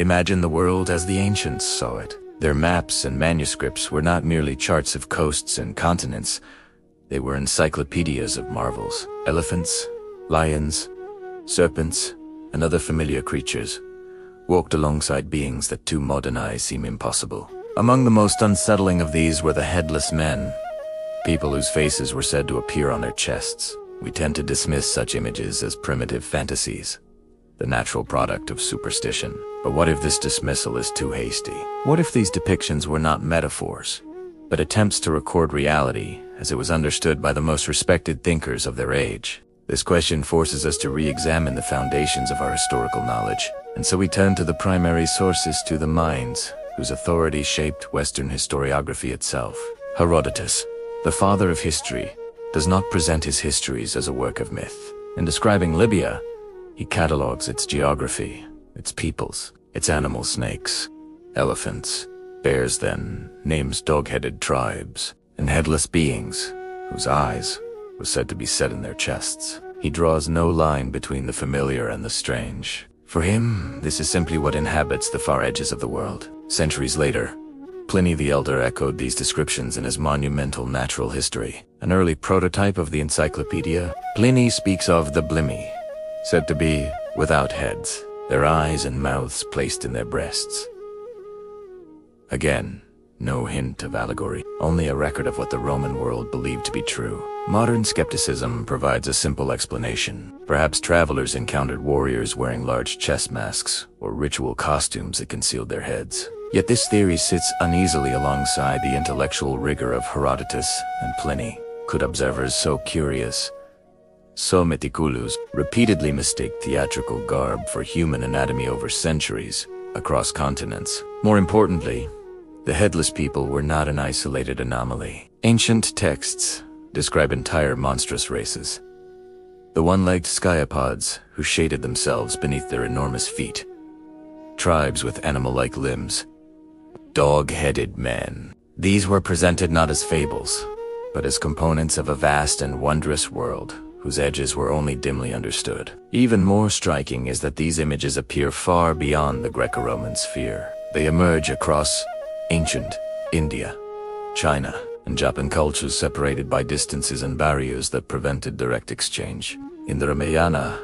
Imagine the world as the ancients saw it. Their maps and manuscripts were not merely charts of coasts and continents. They were encyclopedias of marvels. Elephants, lions, serpents, and other familiar creatures walked alongside beings that to modern eyes seem impossible. Among the most unsettling of these were the headless men, people whose faces were said to appear on their chests. We tend to dismiss such images as primitive fantasies, the natural product of superstition. But what if this dismissal is too hasty? What if these depictions were not metaphors, but attempts to record reality as it was understood by the most respected thinkers of their age? This question forces us to re-examine the foundations of our historical knowledge, and so we turn to the primary sources, to the minds whose authority shaped Western historiography itself. Herodotus, the father of history, does not present his histories as a work of myth. In describing Libya, he catalogues its geography, its peoples, its animal snakes, elephants, bears, then names dog-headed tribes, and headless beings whose eyes were said to be set in their chests. He draws no line between the familiar and the strange. For him, this is simply what inhabits the far edges of the world. Centuries later, Pliny the Elder echoed these descriptions in his monumental Natural History. An early prototype of the encyclopedia, Pliny speaks of the Blemmyes, said to be without heads, their eyes and mouths placed in their breasts. Again, no hint of allegory, only a record of what the Roman world believed to be true. Modern skepticism provides a simple explanation. Perhaps travelers encountered warriors wearing large chest masks or ritual costumes that concealed their heads. Yet this theory sits uneasily alongside the intellectual rigor of Herodotus and Pliny. Could observers so curious, so meticulous, repeatedly mistake theatrical garb for human anatomy over centuries, across continents? More importantly, the headless people were not an isolated anomaly. Ancient texts describe entire monstrous races. The one-legged sciapods who shaded themselves beneath their enormous feet. Tribes with animal-like limbs. Dog-headed men. These were presented not as fables, but as components of a vast and wondrous world whose edges were only dimly understood. Even more striking is that these images appear far beyond the Greco-Roman sphere. They emerge across ancient India, China, and Japan cultures separated by distances and barriers that prevented direct exchange. In the Ramayana,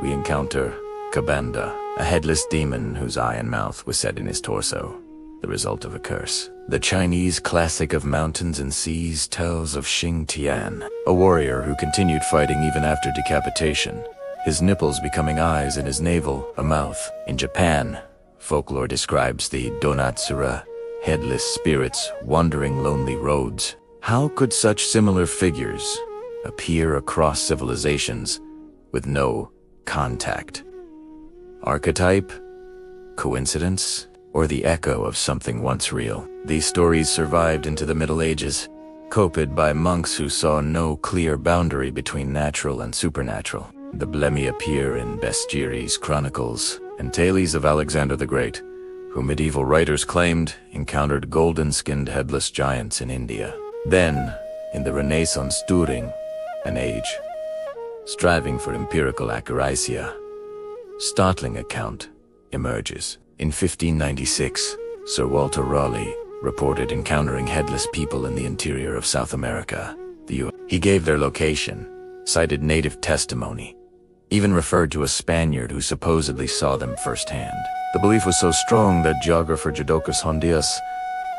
we encounter Kabanda, a headless demon whose eye and mouth was set in his torso, the result of a curse. The Chinese classic of mountains and seas tells of Xing Tian, a warrior who continued fighting even after decapitation, his nipples becoming eyes and his navel a mouth. In Japan, folklore describes the Donatsura, headless spirits wandering lonely roads. How could such similar figures appear across civilizations with no contact? Archetype? Coincidence? Or the echo of something once real? These stories survived into the Middle Ages, copied by monks who saw no clear boundary between natural and supernatural. The Blemmyes appear in Bestiary's chronicles and tales of Alexander the Great, who medieval writers claimed encountered golden-skinned headless giants in India. Then, in the Renaissance Turing, an age striving for empirical accuracy, startling account emerges. In 1596, Sir Walter Raleigh reported encountering headless people in the interior of South America. He gave their location, cited native testimony, even referred to a Spaniard who supposedly saw them firsthand. The belief was so strong that geographer Jodocus Hondius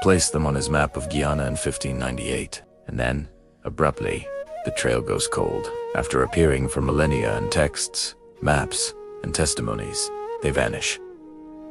placed them on his map of Guyana in 1598. And then, abruptly, the trail goes cold. After appearing for millennia in texts, maps, and testimonies, they vanish.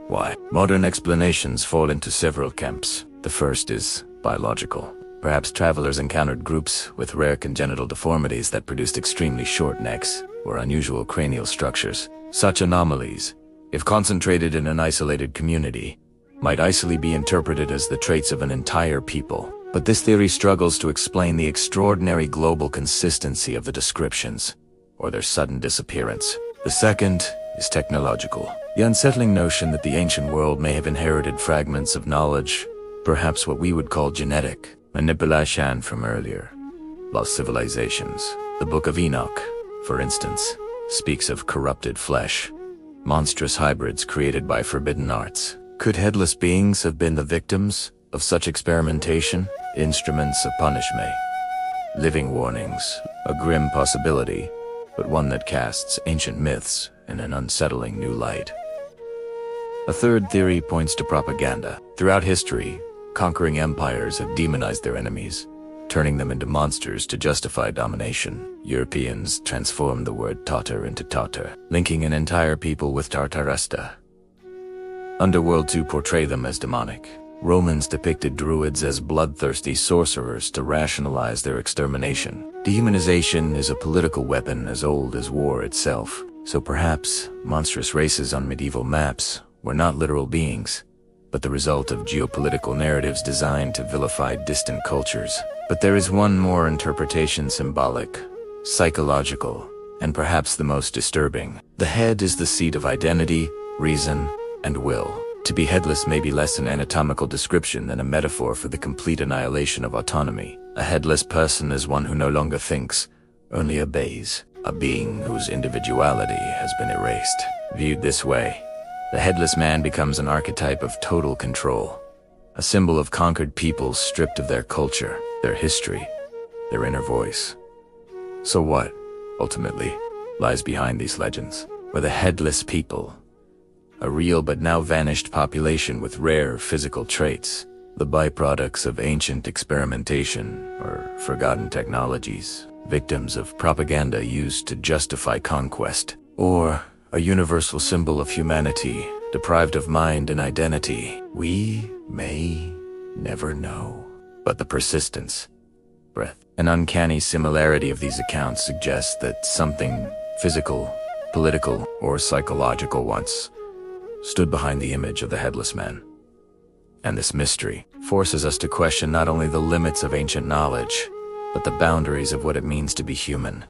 Why? Modern explanations fall into several camps. The first is biological. Perhaps travelers encountered groups with rare congenital deformities that produced extremely short necks or unusual cranial structures. Such anomalies, if concentrated in an isolated community, might easily be interpreted as the traits of an entire people. But this theory struggles to explain the extraordinary global consistency of the descriptions, or their sudden disappearance. The second is technological. The unsettling notion that the ancient world may have inherited fragments of knowledge, perhaps what we would call genetic manipulation from earlier lost civilizations. The Book of Enoch, for instance, speaks of corrupted flesh, monstrous hybrids created by forbidden arts. Could headless beings have been the victims of such experimentation? Instruments of punishment. Living warnings, a grim possibility, but one that casts ancient myths in an unsettling new light. A third theory points to propaganda. Throughout history, conquering empires have demonized their enemies, turning them into monsters to justify domination. Europeans transformed the word Tatar into Tatar, linking an entire people with Tartaresta. Underworld to portray them as demonic. Romans depicted druids as bloodthirsty sorcerers to rationalize their extermination. Dehumanization is a political weapon as old as war itself, so perhaps monstrous races on medieval maps were not literal beings, but the result of geopolitical narratives designed to vilify distant cultures. But there is one more interpretation: symbolic, psychological, and perhaps the most disturbing. The head is the seat of identity, reason, and will. To be headless may be less an anatomical description than a metaphor for the complete annihilation of autonomy. A headless person is one who no longer thinks, only obeys, a being whose individuality has been erased. Viewed this way, the headless man becomes an archetype of total control, a symbol of conquered peoples stripped of their culture, their history, their inner voice. So what, ultimately, lies behind these legends? Were the headless people a real but now vanished population with rare physical traits, the byproducts of ancient experimentation or forgotten technologies, victims of propaganda used to justify conquest, or a universal symbol of humanity deprived of mind and identity? We may never know. But the persistence, breadth, and uncanny similarity of these accounts suggests that something physical, political, or psychological once stood behind the image of the headless man. And this mystery forces us to question not only the limits of ancient knowledge, but the boundaries of what it means to be human.